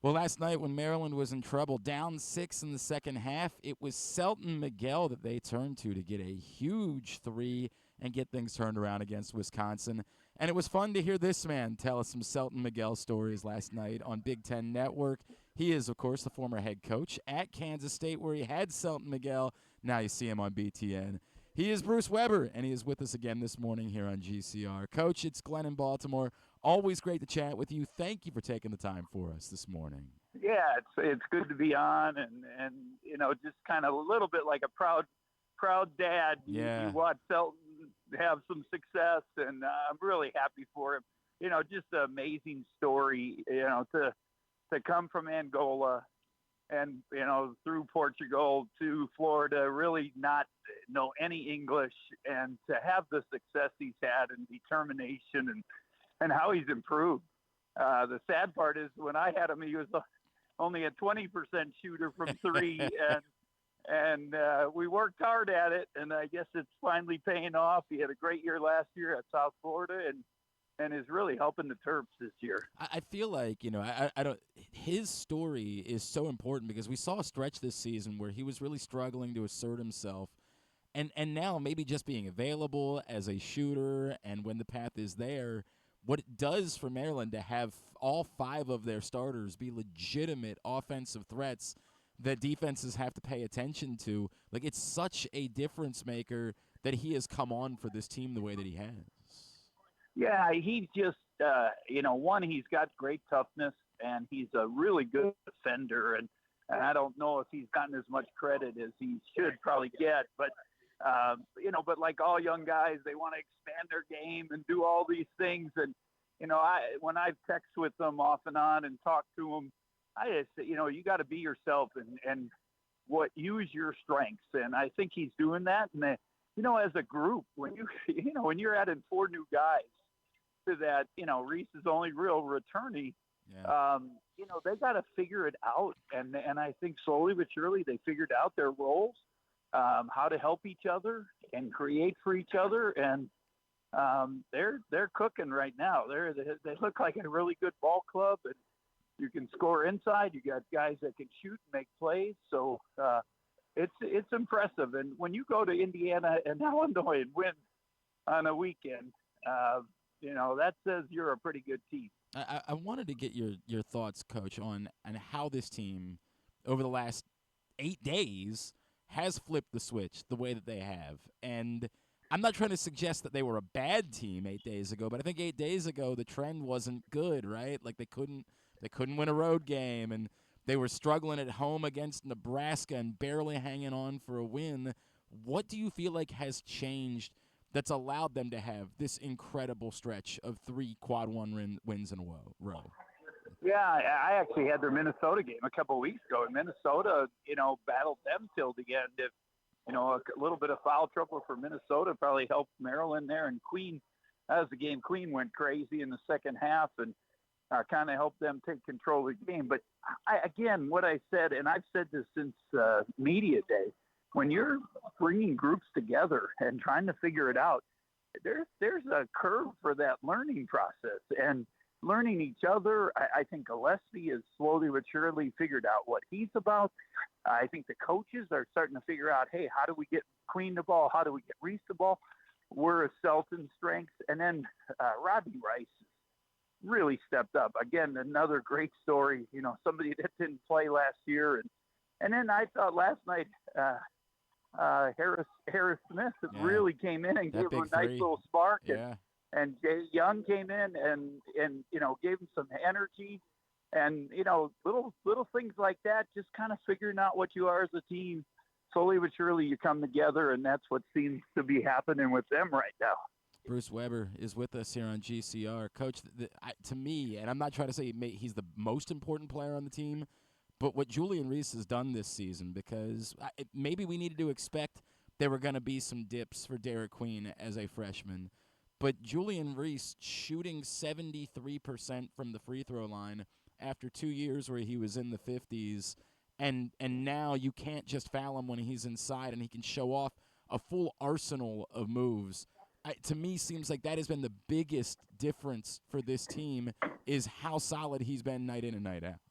Well, last night when Maryland was in trouble, down 6 in the second half, it was Selton Miguel that they turned to get a huge three and get things turned around against Wisconsin. And it was fun to hear this man tell us some Selton Miguel stories last night on Big Ten Network. He is, of course, the former head coach at Kansas State where he had Selton Miguel. Now you see him on BTN. He is Bruce Weber, and he is with us again this morning here on GCR. Coach, it's Glenn in Baltimore. Always great to chat with you. Thank you for taking the time for us this morning. Yeah, it's good to be on, and just kind of a little bit like a proud dad. Yeah. You watch Selton have some success, and I'm really happy for him. Just an amazing story. To come from Angola and through Portugal to Florida, really not know any English, and to have the success he's had and determination and how he's improved. The sad part is when I had him, he was only a 20% shooter from three, and we worked hard at it, and I guess it's finally paying off. He had a great year last year at South Florida, and is really helping the Terps this year. I feel like, I don't. His story is so important because we saw a stretch this season where he was really struggling to assert himself, and now maybe just being available as a shooter, and when the path is there, what it does for Maryland to have all 5 of their starters be legitimate offensive threats that defenses have to pay attention to. Like, it's such a difference maker that he has come on for this team the way that he has. Yeah, he's just, one, he's got great toughness, and he's a really good defender, and I don't know if he's gotten as much credit as he should probably get, but but like all young guys, they want to expand their game and do all these things. And, when I've texted with them off and on and talked to them, I just say, you got to be yourself and use your strengths. And I think he's doing that. And, as a group, when when you're adding 4 new guys to that, Reese is only real returnee, Yeah. they got to figure it out. And I think slowly but surely they figured out their roles. How to help each other and create for each other, and they're cooking right now. They look like a really good ball club, and you can score inside. You got guys that can shoot and make plays, so it's impressive. And when you go to Indiana and Illinois and win on a weekend, that says you're a pretty good team. I wanted to get your thoughts, Coach, on how this team over the last 8 days has flipped the switch the way that they have. And I'm not trying to suggest that they were a bad team 8 days ago, but I think 8 days ago the trend wasn't good, right? Like they couldn't win a road game, and they were struggling at home against Nebraska and barely hanging on for a win. What do you feel like has changed that's allowed them to have this incredible stretch of 3 quad one wins in a row? Yeah, I actually had their Minnesota game a couple of weeks ago, and Minnesota, battled them till the end. If, a little bit of foul trouble for Minnesota probably helped Maryland there, and Queen, as the game, Queen went crazy in the second half and kind of helped them take control of the game. But again, what I said, and I've said this since media day, when you're bringing groups together and trying to figure it out, there's a curve for that learning process, and learning each other. I think Gillespie has slowly but surely figured out what he's about. I think the coaches are starting to figure out, hey, how do we get Queen the ball? How do we get Reese the ball? We're a Selton strength. And then Rodney Rice really stepped up. Again, another great story, somebody that didn't play last year. And then I thought last night Harris Smith really came in and gave him a nice little spark. Yeah. And Jay Young came in and gave him some energy, and little things like that. Just kind of figuring out what you are as a team. Slowly but surely, you come together, and that's what seems to be happening with them right now. Bruce Weber is with us here on GCR. Coach, to me, and I'm not trying to say he's the most important player on the team, but what Julian Reese has done this season, because maybe we needed to expect there were going to be some dips for Derek Queen as a freshman. But Julian Reese shooting 73% from the free throw line after 2 years where he was in the 50s, and now you can't just foul him when he's inside, and he can show off a full arsenal of moves. To me, seems like that has been the biggest difference for this team is how solid he's been night in and night out.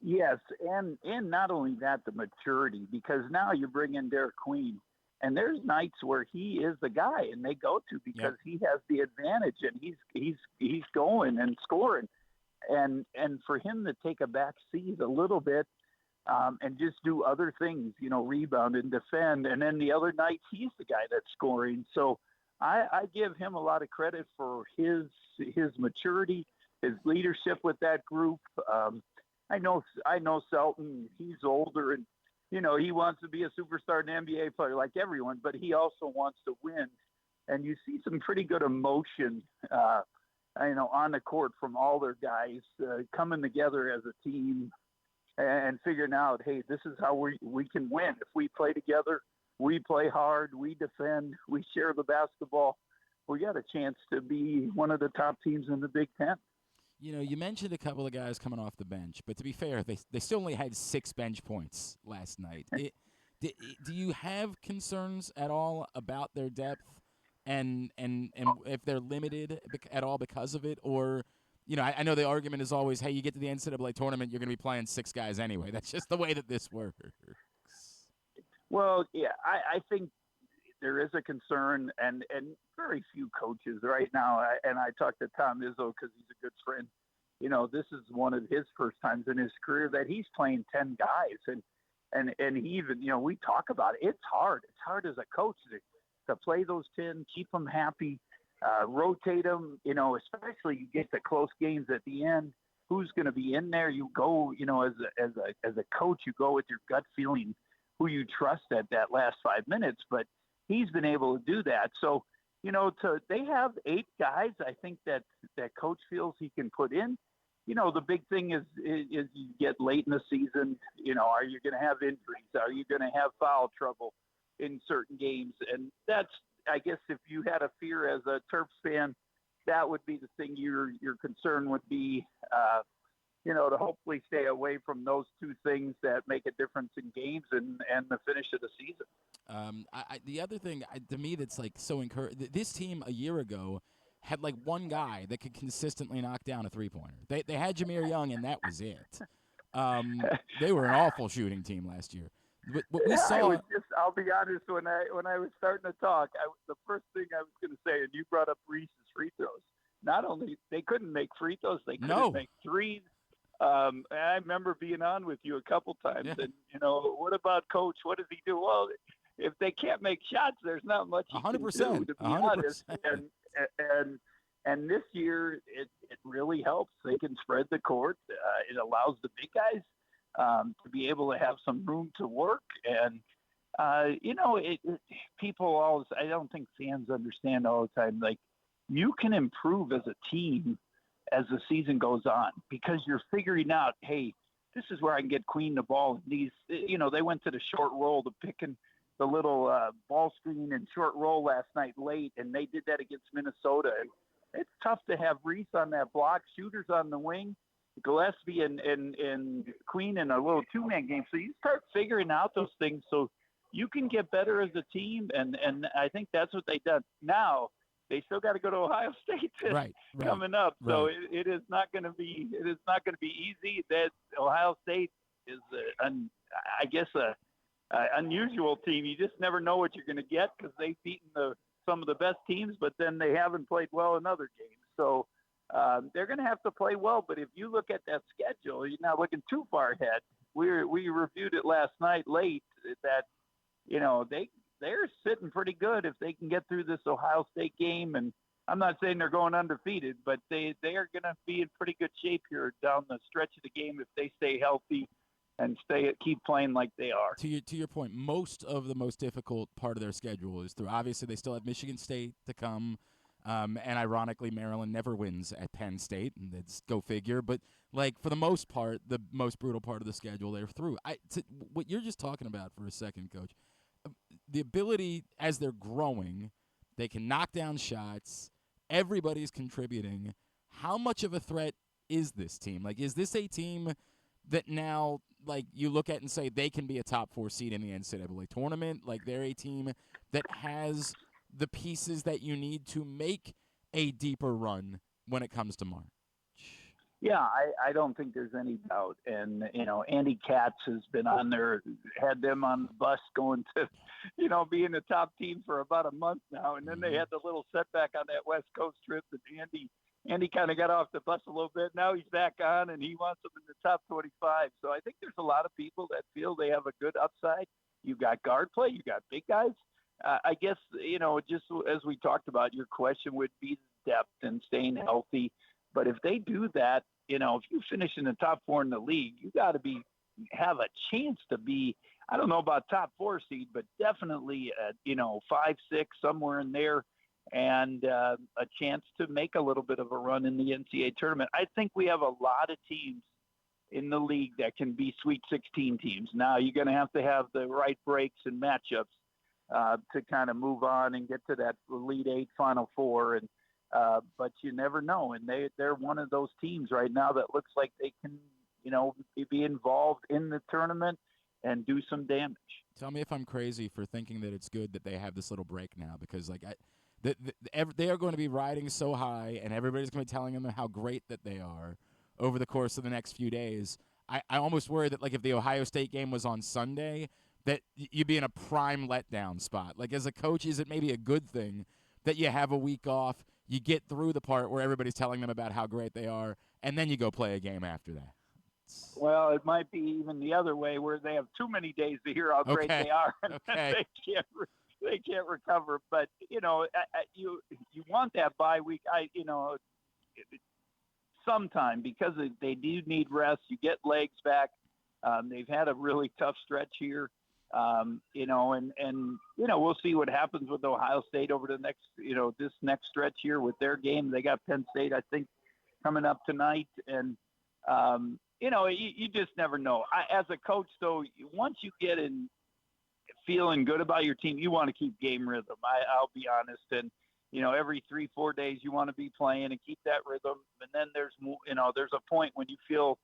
Yes, and not only that, the maturity, because now you bring in Derek Queen, and there's nights where he is the guy, and they go to Yep. because he has the advantage, and he's going and scoring, and for him to take a back seat a little bit, and just do other things, rebound and defend, and then the other nights he's the guy that's scoring. So I give him a lot of credit for his maturity, his leadership with that group. I know Selton. He's older, and he wants to be a superstar and NBA player like everyone, but he also wants to win. And you see some pretty good emotion, on the court from all their guys coming together as a team and figuring out, hey, this is how we can win if we play together. We play hard. We defend. We share the basketball. We got a chance to be one of the top teams in the Big Ten. You mentioned a couple of guys coming off the bench, but to be fair, they still only had 6 bench points last night. Do you have concerns at all about their depth and if they're limited at all because of it? Or, I know the argument is always, hey, you get to the NCAA tournament, you're going to be playing 6 guys anyway. That's just the way that this works. Well, yeah, I think there is a concern, and very few coaches right now. And I talked to Tom Izzo because he's a good friend. This is one of his first times in his career that he's playing 10 guys, and he even we talk about it. It's hard. It's hard as a coach to play those 10, keep them happy, rotate them. Especially you get the close games at the end. Who's going to be in there? You go, as a coach, you go with your gut feeling, who you trust at that last 5 minutes, but he's been able to do that. So, they have 8 guys, I think that coach feels he can put in. The big thing is you get late in the season, are you going to have injuries? Are you going to have foul trouble in certain games? And that's, I guess, if you had a fear as a Terps fan, that would be the thing your concern would be, to hopefully stay away from those 2 things that make a difference in games and the finish of the season. The other thing to me that's like so encouraging, this team a year ago had like one guy that could consistently knock down a 3-pointer. They had Jameer Young, and that was it. They were an awful shooting team last year. But what we saw, I'll be honest, when I was starting to talk, the first thing I was going to say, and you brought up Reese's free throws. Not only they couldn't make free throws, they couldn't make threes. I remember being on with you a couple times, yeah. and what about Coach? What does he do? Well, if they can't make shots, there's not much he 100%, can do, to be 100%. honest. And this year, it really helps. They can spread the court. It allows the big guys to be able to have some room to work. And people always, I don't think fans understand all the time. Like, you can improve as a team as the season goes on, because you're figuring out, hey, this is where I can get Queen the ball. These, they went to the short roll, picking the little ball screen and short roll last night late, and they did that against Minnesota. And it's tough to have Reese on that block, shooters on the wing, Gillespie and Queen in a little 2-man game. So you start figuring out those things so you can get better as a team, and I think that's what they've done. Now, they still got to go to Ohio State coming up, so it is not going to be easy. That Ohio State is, I guess, a unusual team. You just never know what you're going to get, because they've beaten some of the best teams, but then they haven't played well in other games. So they're going to have to play well. But if you look at that schedule, you're not looking too far ahead. We reviewed it last night late that they're sitting pretty good if they can get through this Ohio State game. And I'm not saying they're going undefeated, but they are going to be in pretty good shape here down the stretch of the game if they stay healthy and keep playing like they are. To your point, most of the most difficult part of their schedule is through. Obviously, they still have Michigan State to come, and ironically, Maryland never wins at Penn State, and that's go figure. But like for the most part, the most brutal part of the schedule they're through. What you're just talking about for a second, Coach, the ability as they're growing, they can knock down shots. Everybody's contributing. How much of a threat is this team? Like, is this a team that now, like, you look at and say they can be a top 4 seed in the NCAA tournament? Like, they're a team that has the pieces that you need to make a deeper run when it comes to March. Yeah, I don't think there's any doubt. And, Andy Katz has been on there, had them on the bus going to, being the top team for about a month now. And then they had the little setback on that West Coast trip that Andy kind of got off the bus a little bit. Now he's back on and he wants them in the top 25. So I think there's a lot of people that feel they have a good upside. You got guard play, you got big guys. I guess, just as we talked about, your question would be depth and staying healthy. But if they do that, if you finish in the top 4 in the league, you got to have a chance to be, I don't know about top 4 seed, but definitely, 5, 6, somewhere in there, and a chance to make a little bit of a run in the NCAA tournament. I think we have a lot of teams in the league that can be Sweet 16 teams. Now you're going to have the right breaks and matchups to kind of move on and get to that Elite 8, Final 4, and but you never know. And they're one of those teams right now that looks like they can, be involved in the tournament and do some damage. Tell me if I'm crazy for thinking that it's good that they have this little break now, because they are going to be riding so high, and everybody's going to be telling them how great that they are over the course of the next few days. I almost worry that, if the Ohio State game was on Sunday, that you'd be in a prime letdown spot. As a coach, is it maybe a good thing that you have a week off, you get through the part where everybody's telling them about how great they are, and then you go play a game after that? Well, it might be even the other way, where they have too many days to hear how great they are, and they can't recover. But you want that bye week. Sometime, because they do need rest. You get legs back. They've had a really tough stretch here. And we'll see what happens with Ohio State over the next, this next stretch here with their game. They got Penn State, I think, coming up tonight. And, you just never know. As a coach, though, once you get in feeling good about your team, you want to keep game rhythm. I'll be honest. And, every 3-4 days you want to be playing and keep that rhythm. And then there's a point when you feel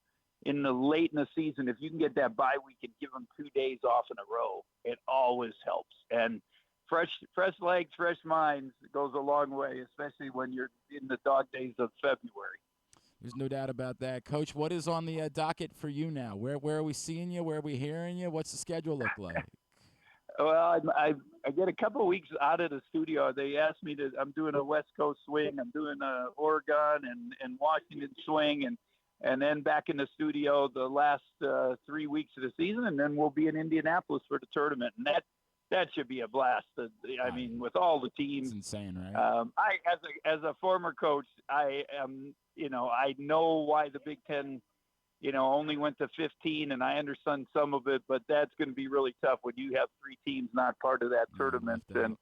in the season, if you can get that bye week and give them 2 days off in a row, it always helps. And fresh legs, fresh minds goes a long way, especially when you're in the dog days of February. There's no doubt about that. Coach, what is on the docket for you now? Where are we seeing you? Where are we hearing you? What's the schedule look like? Well, I get a couple of weeks out of the studio. They asked me I'm doing a West Coast swing. I'm doing a Oregon and Washington swing, and then back in the studio the last 3 weeks of the season, and then we'll be in Indianapolis for the tournament. And that should be a blast. I mean, with all the teams. It's insane, right? As a former coach, I am, I know why the Big Ten, only went to 15, and I understand some of it, but that's going to be really tough when you have 3 teams not part of that tournament. And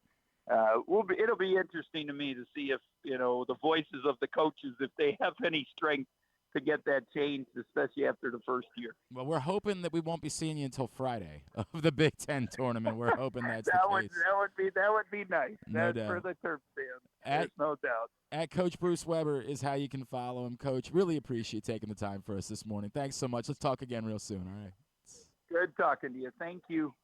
it'll be interesting to me to see if, the voices of the coaches, if they have any strength to get that changed, especially after the first year. Well, we're hoping that we won't be seeing you until Friday of the Big Ten tournament. We're hoping that's the case. That would be nice. No doubt. For the Terps fans. There's no doubt. At Coach Bruce Weber is how you can follow him. Coach, really appreciate taking the time for us this morning. Thanks so much. Let's talk again real soon, all right? Good talking to you. Thank you.